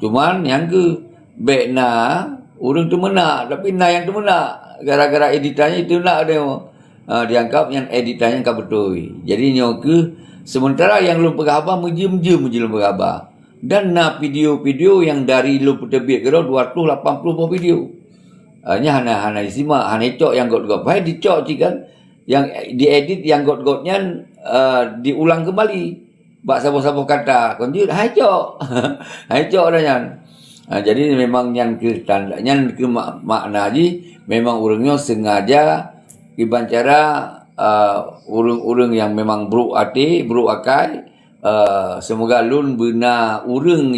Cuman yang ke baik orang tu menak, tapi yang tu menak gara-gara editannya itu nak dia dianggap yang editannya kau betul. Jadi ke sementara yang lu pegabah menjem je lu pegabah. Dan video-video yang dari lu terbit ke 280 buah video. Nya hana isimak, hana cok yang got-got. Baik dicok kan yang diedit yang got-gotnya diulang kembali. Bak sabar-sabar kata, konjut hai cok. Hai cok dah nyan. Jadi memang yang ke tandanya ke makna ji memang orangnya sengaja iban cara orang-orang yang memang buruk hati, buruk akal, semoga lun benar orang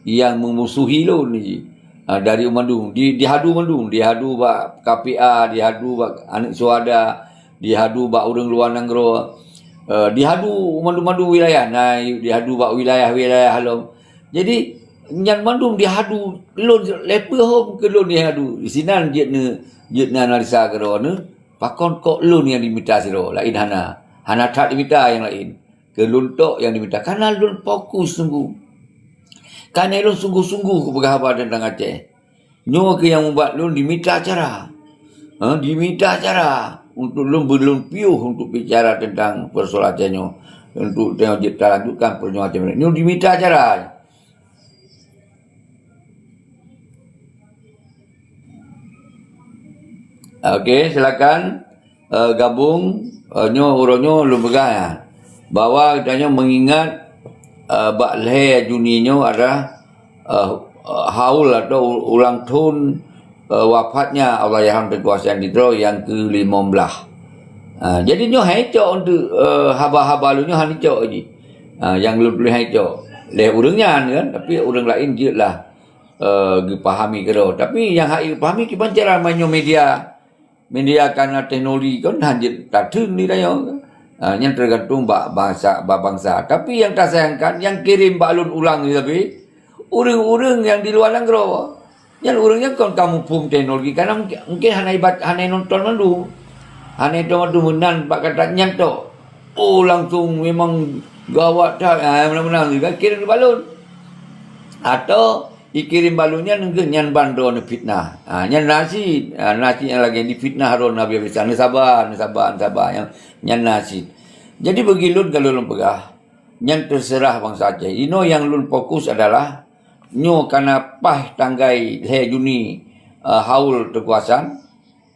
yang memusuhi lun ni dari Mandung, dihadu Mandung, dihadu bak KPA, dihadu bak anak suada, dihadu bak orang luar Nanggro, dihadu Mandung wilayah, dihadu bak wilayah halom. Jadi nyan Mandung dihadu lun lepa hom ke lun dihadu. Di sinan jetna analisa ke ne. Pakon kok lun yang diminta siro, lain hana tak diminta yang lain. Ke lun tok yang diminta. Karena lun fokus sungguh. Karena lun sungguh-sungguh berkhabar tentang Aceh. Nyo ke yang membuat lun diminta acara. Diminta acara untuk lun belum piuh untuk bicara tentang persoalan Aceh nyo. Untuk tengok kita lanjutkan perjuangan Aceh. Nyo diminta acara. Okey, silakan gabung uronyo lu begah bahwa katanya mengingat bak leh Juninyo ada haul atau ulang tahun wafatnya Allahyarham Tengku Hassan Didro yang ke-15. Jadi nyo hecok untuk haba-haba lu nyo hecok je. Yang lu boleh hecok. Leh urangnya kan, tapi orang lain je lah dipahami kero. Tapi yang hak dipahami kiban cara mainnya media karena teknologi kan hanjit tatun ni dah yang tergantung bangsa. Tapi yang tak sayangkan yang kirim balun ulang ni tapi orang-orang yang di luar Nanggro yang orangnya kan kamu pun teknologi karena mungkin hanya nonton mandu hanya nonton mandu menan pak kata nyantok langsung memang gawat dah benar-benar juga kirim balun atau dikirim balunnya nyan bandro ni fitnah. Nyan nasi yang lagi di fitnah ron Nabi bisa ni sabar yang nyan nasi. Jadi bagi lun kalau lun pegah nyan terserah bangsa Aceh. Ino yang lun fokus adalah nyo kana pah tanggai he Juni haul terkuasan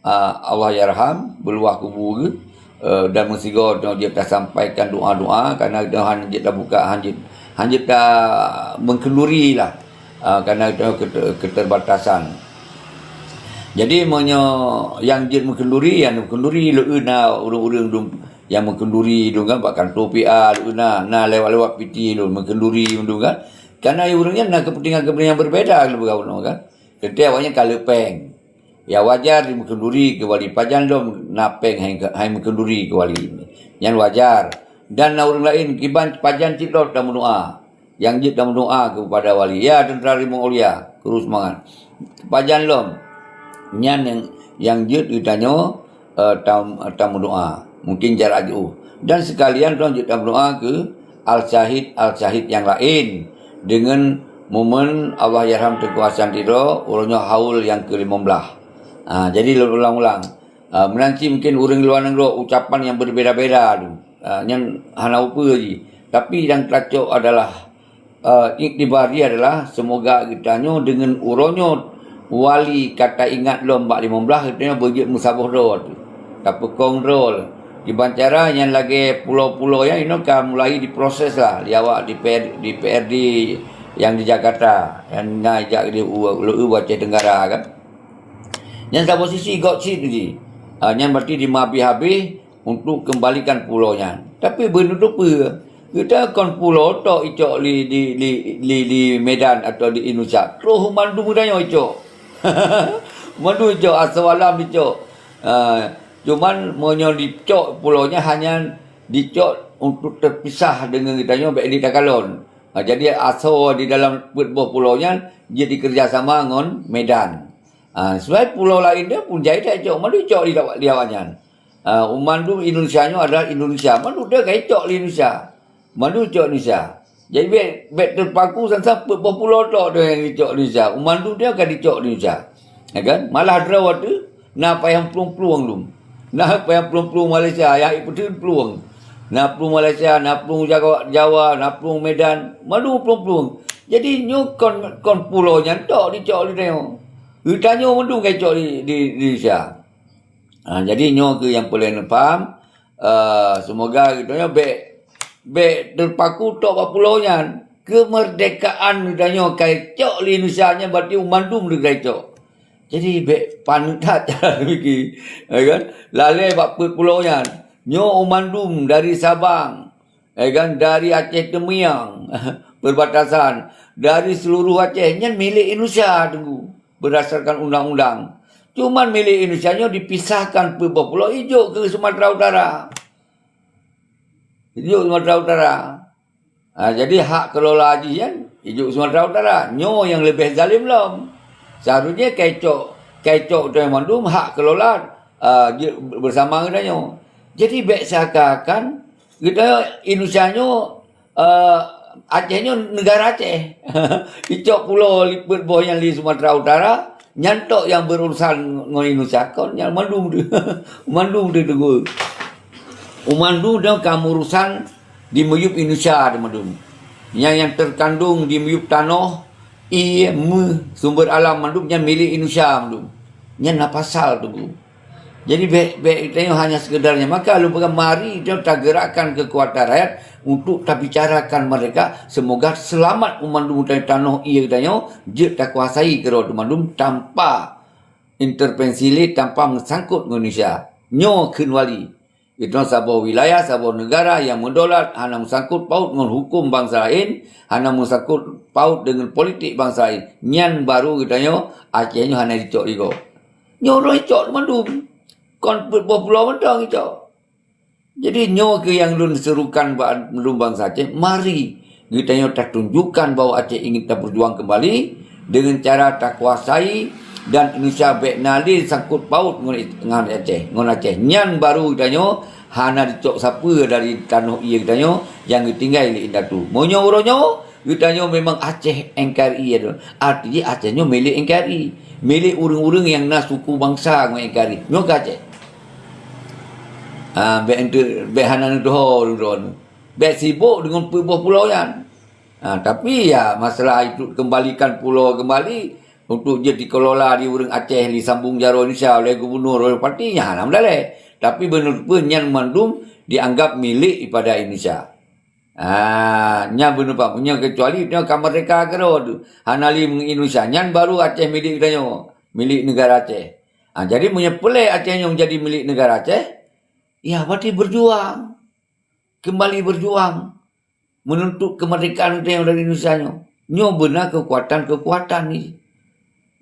Allahyarham beluah kubur dan mensigo dia dah sampaikan doa-doa kerana dia dah buka hanjit dah mengkenduri lah. Kerana keterbatasan. Jadi yang dia mengkenduri leuna orang-orang yang mengkenduri dong kan bahkan topia leuna lewat piti lu mengkenduri dong kan. Karena orangnya nak kepentingan berbeza lu bergaul kan. Ketia awaknya kalepeng. Ya wajar di mengkenduri ke wali pajan dom napeng hai mengkenduri ke wali. Yang wajar. Dan orang lain kiban pajan citlot dan mendoa. Yang jid dan doa kepada wali ya tentera rimau ulia terus semangat pajan lom nyan yang jid ditanya tamu doa mungkin jarak jauh dan sekalian dong jid tamu doa ke al-syahid yang lain dengan momen Allahyarham Tengku Hassan Didro urangnya haul yang ke-15. Jadi ulang-ulang menanti mungkin orang luar Nanggro ucapan yang berbeza-beza tu yang hana upa je tapi yang teracuk adalah iktibar dia adalah semoga kitanya dengan uronyo wali kata ingat lom 15 katanya bagi musabah road tapekong roll di bancara yang lagi pulau-pulau yang ini kan mulai diproses lah liawak di PRD yang di Jakarta yang ngajak di Aceh Tenggara kan yang satu posisi got seat ni yang berarti di habis untuk kembalikan pulaunya tapi benar-benar kita kon pulau tok icok di Medan atau di Indonesia. Terus mandu mudanya icok. Mandu icok aswalam icok. Cuman monyo dicok pulaunya hanya dicok untuk terpisah dengan kitanya baik di Takalon. Jadi asal di dalam buah pulaunya dia dikerjasama dengan Medan. Sebab pulau lain dia pun jahit icok. Mandu icok di awalnya. Mandu Indonesia nya adalah Indonesia. Mandu dia icok di Indonesia. Mandu cok Indonesia. Jadi bet terpaku sampai berpulau tok dia yang dicok di Indonesia. Umandu dia akan dicok di Indonesia. Ya kan? Malah Drawat tu nak payah peluang-peluang lu. Nak payah peluang-peluang Malaysia yang itu peluang. Nak peluang Malaysia, nak peluang Jawa, nak peluang Medan, malu peluang-peluang. Jadi nyu kon pulau nya tok dicok di dia. Ditanya mandu kai cok di Indonesia. Jadi nyo ke yang perlu faham. Semoga kita be terpaku tok ba pulau nya. Kemerdekaan ditanya kai cok di Indonesia nya berarti umandum de kai cok. Jadi be panutat cara mikir. Kan? Lalai ba pulau nya. Nyo umandum dari Sabang. Kan? Dari Aceh Temiang. Perbatasan. Dari seluruh Aceh nya milik Indonesia tunggu. Berdasarkan undang-undang. Cuman milik Indonesia nya dipisahkan beberapa pulau hijau ke Sumatera Utara. Hijau Sumatera Utara. Jadi hak kelola haji kan hijau Sumatera Utara. Nyo yang lebih zalim belum. Seharusnya kecok tu yang mandum hak kelola bersama kita nyo. Jadi baik seakan kita Indonesia nya Aceh nya negara Aceh. Icok pulau liput bawah yang di Sumatera Utara. Nyantok yang berurusan dengan Indonesia. Kau yang mandum tu. Mandum tu tunggu. Mandum dia kemurusan di meyup Indonesia dia mandum. Yang terkandung di meyup tanah. Sumber alam mandum yang milik Indonesia mandum. Yang nak pasal tu. Jadi baik tengok hanya sekedarnya. Maka lu pegang mari dia tak gerakkan kekuatan rakyat untuk tak bicarakan mereka semoga selamat umandum dari tanah ia katanya je tak kuasai kerana umandum tanpa intervensi tanpa mengsangkut Indonesia. Nyo kenwali. Itu sebuah wilayah, sebuah negara yang mendolat hanya mengsangkut paut dengan hukum bangsa lain, hanya mengsangkut paut dengan politik bangsa lain. Nyan baru katanya Aceh nyo hanya dicok iko. Nyo ro dicok umandum. Kon pulau mentang itu. Jadi nyo ke yang lun serukan belum bangsa Aceh, mari kita nyo tak tunjukkan bahawa Aceh ingin tak berjuang kembali dengan cara tak kuasai dan Indonesia beknali sangkut paut dengan Aceh, Nyan baru kita nyo hana dicok siapa dari tanah ia kita nyo yang tinggal di Indatu. Monyo uronyo kita nyo memang Aceh NKRI itu. Artinya Aceh nyo milik NKRI, milik urang-urang yang nak suku bangsa dengan NKRI. Nyo ke Aceh. Bek hanan tu ron. Bek sibuk dengan pulau yang. Tapi ya masalah itu kembalikan pulau kembali untuk dia dikelola di urang Aceh disambung Jaro Indonesia oleh gubernur oleh partinya nam daleh. Tapi benar penyan mandum dianggap milik daripada Indonesia. Nya benar pak punya kecuali dia kemerdekaan kerod. Hanali Indonesia nyan baru Aceh milik kita milik negara Aceh. Jadi punya pelai Aceh yang menjadi milik negara Aceh. Ya, berarti berjuang. Kembali berjuang. Menuntut kemerdekaan yang dari Indonesia. Nyo benar kekuatan ni.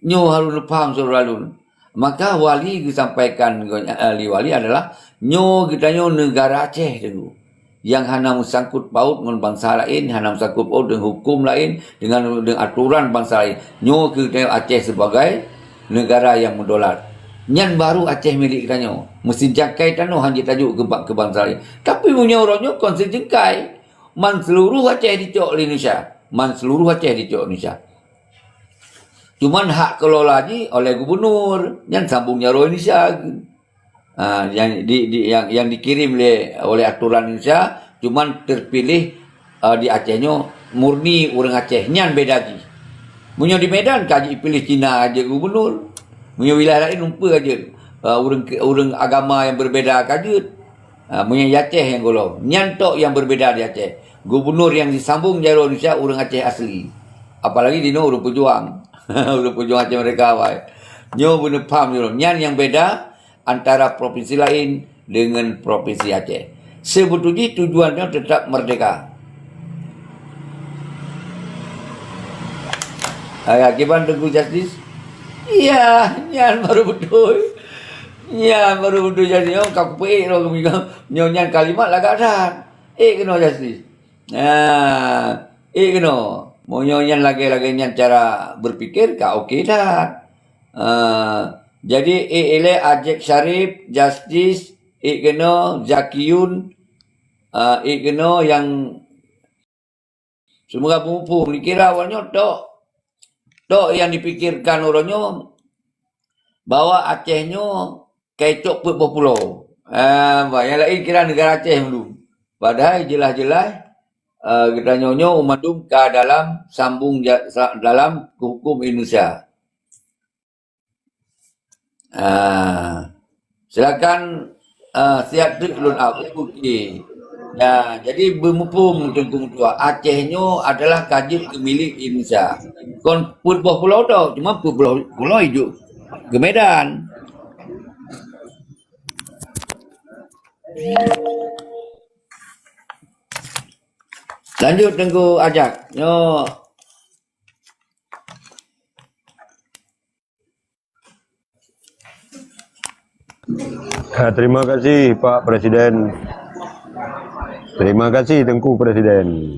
Nyo harus faham saudara alun. Maka wali disampaikan ahli wali adalah nyo kita negara Aceh dulu. Yang hanya mengsangkut paut dengan bangsa lain, hanya mengsangkut paut dengan hukum lain, dengan aturan bangsa lain. Nyo kita Aceh sebagai negara yang mendolat. Nyan baru Aceh milik kita nyo. Mesti jangkai tanah hanya tajuk ke bangsa lain. Tapi punya orangnya konsen jangkai. Man seluruh Aceh dicok di Indonesia. Man seluruh Aceh dicok Indonesia. Cuman hak kelola lagi oleh gubernur. Yang sambungnya roh Indonesia. Yang dikirim oleh aturan Indonesia. Cuman terpilih di Aceh nyo murni orang Aceh. Nyan beda lagi. Punya di Medan kaji pilih Cina aja gubernur. Punya wilayah lain lupa aja. Orang agama yang berbeza kajut. Punya Aceh yang golong. Nyantok yang berbeza di Aceh. Gubernur yang disambung Jaro Indonesia orang Aceh asli. Apalagi di orang pejuang. Orang pejuang Aceh mereka. Nyo benar faham dulu. Nyan yang beda antara provinsi lain dengan provinsi Aceh. Sebetulnya tujuannya tetap merdeka. Akibat Tengku Justice. Iya, nyan baru betul. Nyan baru betul jadi kau pe ro nyan kalimat lagak dah. Kena justice. Kena. Mau nyan lagi nyan cara berpikir kau okey dah. Jadi ele Ajek Sharif Justice kena Zakiyun kena yang Semoga pupung dikira awalnya tok yang dipikirkan orangnya bahwa Acehnya kecok put pulau. Yang lain kira negara Aceh dulu. Padahal jelas-jelas kita nyonyo umadum ke dalam sambung dalam hukum Indonesia. Silakan siap trik lun out okey. Ya, jadi bermupung Tengku Mutua. Acehnya adalah kajib milik Indonesia. Kon put pulau tau, cuma put pulau hidup ke Medan. Lanjut Tengku Ajak. Yo. Terima kasih Pak Presiden. Terima kasih Tengku Presiden.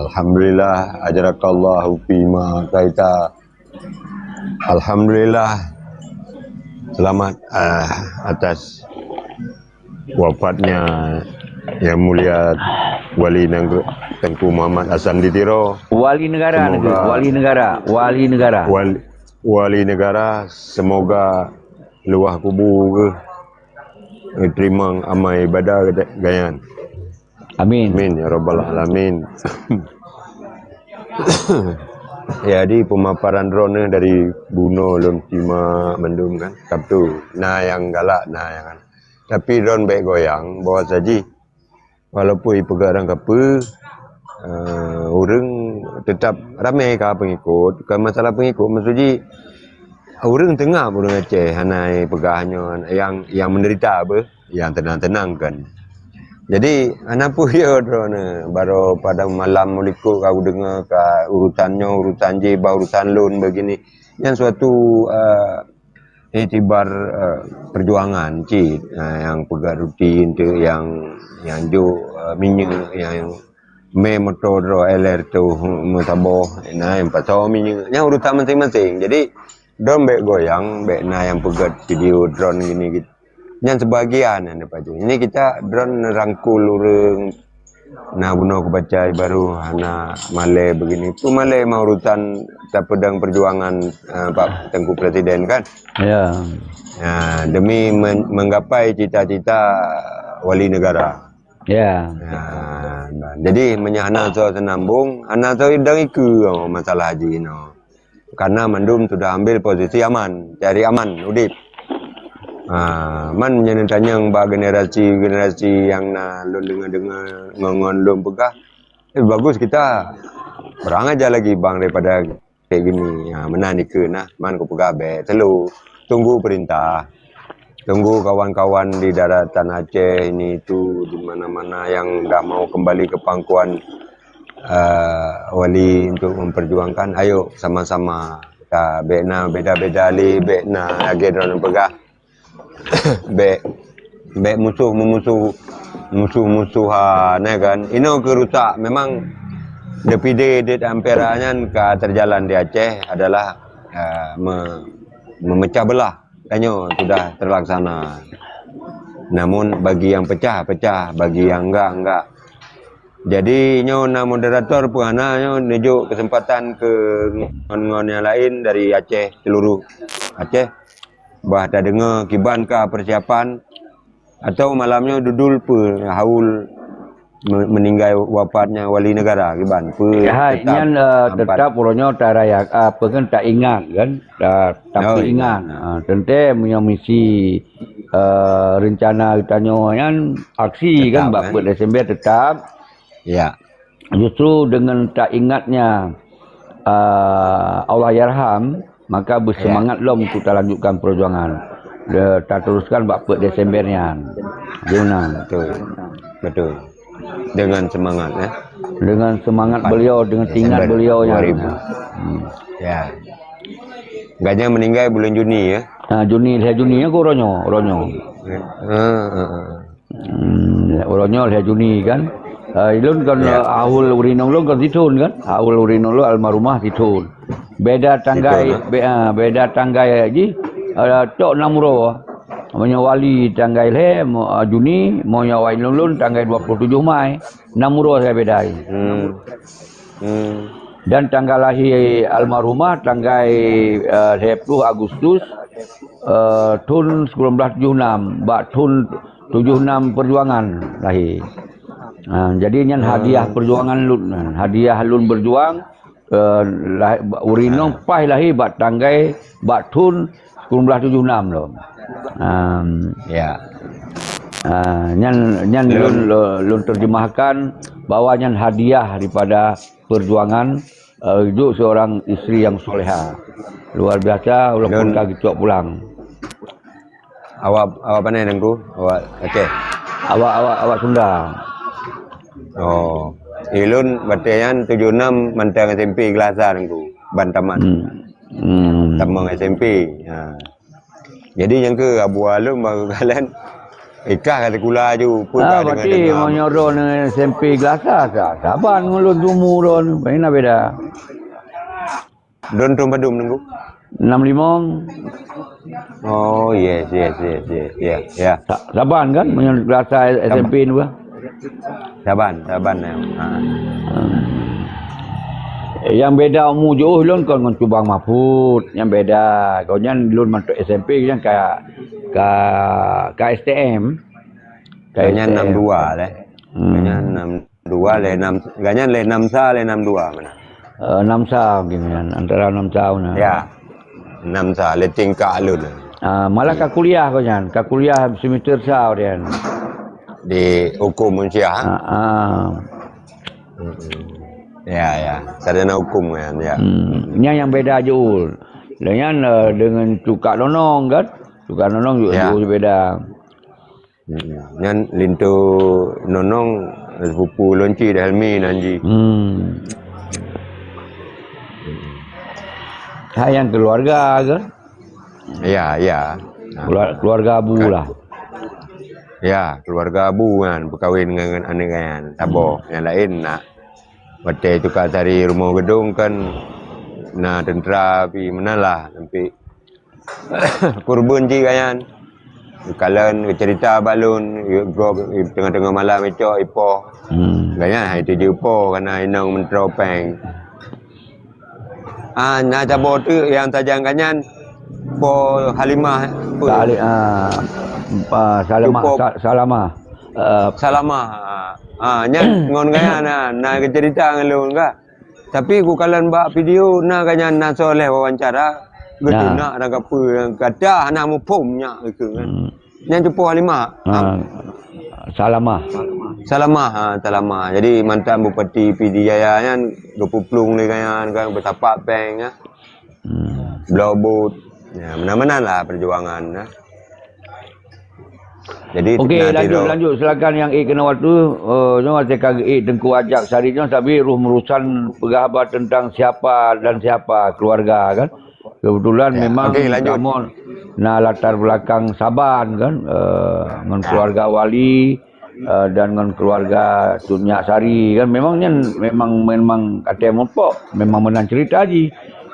Alhamdulillah ajarakallahu fima kaita. Alhamdulillah selamat atas wafatnya Yang Mulia Wali Negara Tengku Muhammad Hassan Ditiro. Wali negara, Wali negara, semoga luah kubur terima amal ibadah gayan. Amin. Amin ya rabbal alamin. Jadi pemaparan drone dari Buno Lom Cima Mendum kan. Sabtu. Nah yang galak yang kan. Tapi drone baik goyang bawa saji. Walaupun pegarang apa orang tetap ramai ke pengikut. Bukan masalah pengikut, maksudnya orang tengah pun Aceh hanai pegahnya yang menderita apa, yang tenang-tenang kan. Jadi anak pun ya drone baru pada malam mulikut kau dengar ke urutan jebah urutan loan begini yang suatu itibar perjuangan yang pegang rutin tu yang minyak yang motor LR tu mutaboh yang pasal minyak yang urutan masing-masing. Jadi drone baik goyang baik yang pegat video drone gini gitu. Yang sebagian yang dapat ini kita drone rangkul orang bunuh kebaca baru anak Malay begini tu Malay mau urutan pedang perjuangan Pak Tengku Presiden kan ya demi menggapai cita-cita wali negara jadi menyahana so senambung anak so idang iku masalah haji karena Mandum sudah ambil posisi aman cari aman udip man tanya generasi yang lun dengar ngongon lum pegah bagus kita berang aja lagi bang daripada kayak gini menanik man ko pegah be telu tunggu perintah tunggu kawan-kawan di daratan Aceh ini itu di mana-mana yang dah mau kembali ke pangkuan wali untuk memperjuangkan ayo sama-sama kita beda-beda li bekna lagi drone pegah Bek musuh-musuhan kan. Ini kerusak memang DPD amperanya ke terjalan di Aceh adalah memecah belah. Tanya sudah terlaksana. Namun bagi yang pecah, bagi yang enggak. Jadi nyona moderator puana nunjuk kesempatan ke ngon yang lain dari Aceh seluruh Aceh. Bah tak dengar kiban ke persiapan atau malamnya dudul haul meninggal wafatnya wali negara kiban tetap orangnya taraya apa kan tak ingat kan tapi ingat tentu punya misi rencana tanya kan aksi kan 4 Desember tetap ya justru dengan tak ingatnya Allah yarham maka bersemangat untuk kita lanjutkan perjuangan. Kita teruskan 4 Desembernya. Gimana? Betul. Dengan semangat ya. Dengan semangat beliau, dengan tingkat beliau yang ya. Gajah meninggal bulan Juni ya. Juni aku ronyo. Ronyo Juni kan. Ilun kan ahul urinong lo kan ditun kan. Ahul urinong lo almarhumah ditun. Beda tanggai haji tok namuro menyawali tanggai Juni mau nyawain lulun tanggai 27 Mai namuro saya bedai Dan tanggal lahir almarhumah tanggal 10 Agustus tahun 1976, bak tahun 76 perjuangan lahir. Jadi nyan hadiah perjuangan lun, hadiah lun berjuang urinong pai lahir bak tanggal bak tahun 1976 loh. Ya. Nyan lun terjemahkan bahwa nyan hadiah daripada perjuangan hidup seorang isteri yang soleha. Luar biasa walaupun kaki cuak pulang. Awak pandai nengku? Awak Aceh? Awak Sunda. Oh. Ilun batayan 76 mantang SMP Gelasa nengku. Bantaman. Tamang SMP. Jadi yang ke Abu Alum baru kalian ikah kata kula ju pun berarti mau nyoro dengan SMP Gelasa saban ngulun jumu don. Mana beda? Don tum padum nengku. 65. Oh, yes. Ya. Saban kan menyo Gelasa SMP ni bah. Saban ya. Yang beda umur jauh lun kon ngon Cubang Mahfud. Yang beda kau nyan lun masuk SMP kan ka STM. Ganyan 62 leh. Ganyan 62 leh 6 ganyan leh 6 leh 62 mana? 6 tahun gini antara 6 tahun. Ya. 6 leh tingkah alun. Malah ka kuliah kau nyan, ka kuliah semester sao dia. Di hukum Unsyah. Ya. Sarjana hukum kan ya. Yang beda jauh. Dengan Cukak Nonong kan. Cukak Nonong juga jauh beda. Yang lintu Nonong sepupu Lonci dan Helmi nanji. Yang keluarga kan. Ya. Keluarga Abu lah. Ya, keluarga Abu kan berkahwin dengan anak kan. Tabo yang lain nak bate tukar cari rumah gedung kan na tentera pi menalah sampai kurban ji kan. Kalian cerita balun go tengah-tengah malam itu ipo. Gaya itu dia ipo karena inang mentropeng. Na tabo tu yang tajang kanyan po Halimah Salamah. Nya ngon gaya na cerita ngelun ka. Tapi ku kalian bak video na kanya na soleh wawancara geduna ada apa yang kata anak mu pomnya gitu kan. Nya jumpa Halimah. Salamah. Jadi mantan Bupati PD Jaya kan gepuplung ni kan bertapak peng ya. Blobot. Ya, mana-mana lah perjuangan ya. Jadi okey, lanjut silakan yang kena waktu jangan saya kagak Tengku ajak sarinya tapi ruh merusan pegabat tentang siapa dan siapa keluarga kan. Kebetulan memang namun latar belakang Saban kan dengan keluarga Wali dan dengan keluarga Tunyak Sari kan memang kata mempok memang menang cerita ji.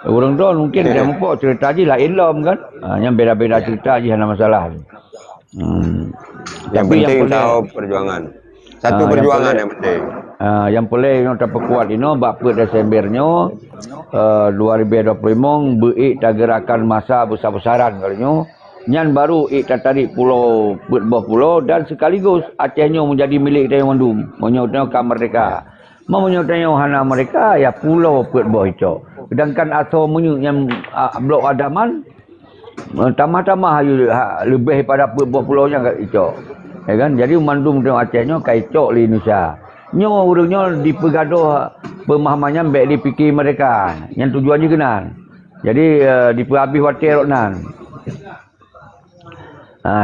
Orang tu mungkin dia mempok cerita ji lain lom kan. Yang beda-beda cerita ji ada masalah. Yang penting tahu perjuangan. Satu perjuangan yang penting. Yang paling yang terperkuat ini bapa Desembernya 2025 beik gerakan masa besar-besaran kalanya. Nyan baru tarik pulau berbah pulau dan sekaligus Acehnya menjadi milik Dayang Mandum. Menyoknya ke mereka. Menyoknya hana mereka ya pulau berbah itu. Sedangkan asal yang blok Adaman tamah-tamah lebih pada berbah pulaunya kat Icok. Ya kan? Jadi Mandum dengan Acehnya ke Icok di Indonesia. Nyo urungnya dipergaduh pemahamannya baik dipikir mereka. Yang tujuannya kenal. Jadi diperhabis watir nan.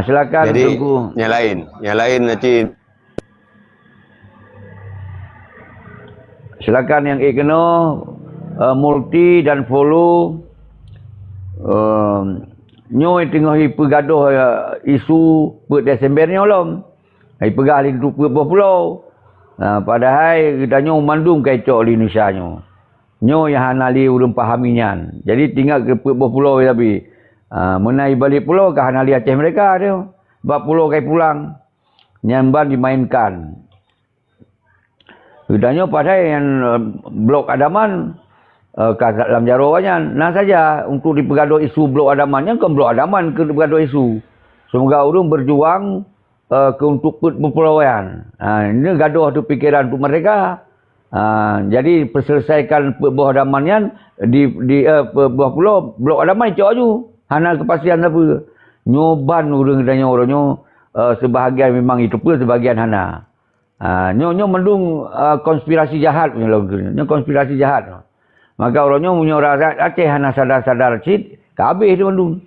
Silakan jadi, tunggu. Yang lain nanti. Silakan yang kena multi dan follow. Nyo tengah pergaduh isu per Desembernya lom. Hai pegah li duduk per pulau. Padahal kita nyo mandum kai cok di Indonesia nyo. Nyo yang hanali ulun pahaminya. Jadi tinggal ke per pulau tapi menai balik pulau ke hanali Aceh mereka dia. Bab pulau kai pulang. Nyamban dimainkan. Udahnya pada yang blok Adaman dalam jawabannya, nah saja untuk dipergaduh isu blok Adamannya kan blok Adaman ke dipergaduh isu. Semoga orang berjuang untuk perpulauan. Ini gaduh tu pikiran untuk mereka. Jadi perselesaikan buah Adamannya di buah pulau blok Adaman cok aju. Hana kepastian apa. Nyoban orangnya sebahagian memang itu pun sebahagian hana. Nyo mendung konspirasi jahat punya lagu. Nyo konspirasi jahat. Maka orangnya punya rakyat Aceh hana sadar-sadar cit, kabeh dia mendung.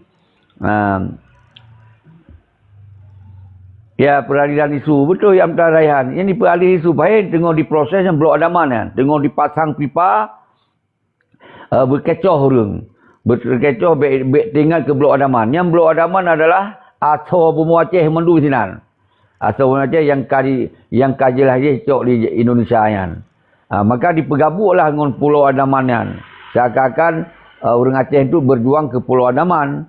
Ya peralihan isu betul yang Raihan. Ini peralihan isu baik tengok diproses yang blok Adaman kan. Tengok dipasang pipa berkecoh orang. Berkecoh tinggal ke blok Adaman. Yang blok Adaman adalah asal Bumbu Aceh mendu sinan. Asal Bumbu Aceh yang kajilah dia cok di Indonesia kan. Maka dipergabuklah dengan Pulau Adaman kan. Seakan-akan orang Aceh itu berjuang ke Pulau Adaman.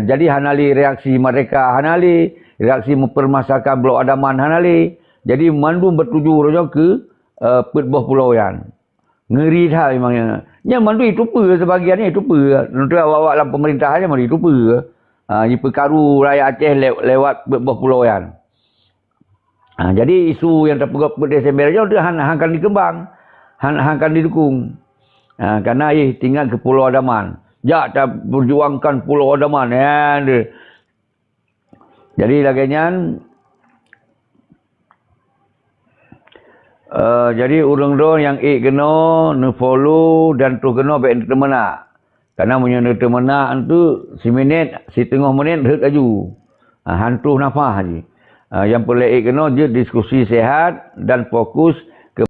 Jadi hanali reaksi mereka, hanali reaksi mempermasalahkan blok Adaman, hanali. Jadi mandu bertuju rojo ke Perbuah Pulau kan. Ngeri dah memangnya. Yang mandu itu apa sebahagiannya itu apa. Nanti awak-awak dalam pemerintahannya mandu itu apa. Ini perkaru rakyat Aceh lewat Perbuah Pulau kan. Jadi isu yang terpegang pada Desember je dia akan dikembang, akan didukung. Karena tinggal ke Pulau Adaman. Tak berjuangkan Pulau Adaman. Jadi laganya jadi orang yang kena follow dan tu kena baik termena. Karena punya termena tu seminit, setengah menit hek aju. Hantu nafas je. Yang perlu kena dia diskusi sehat dan fokus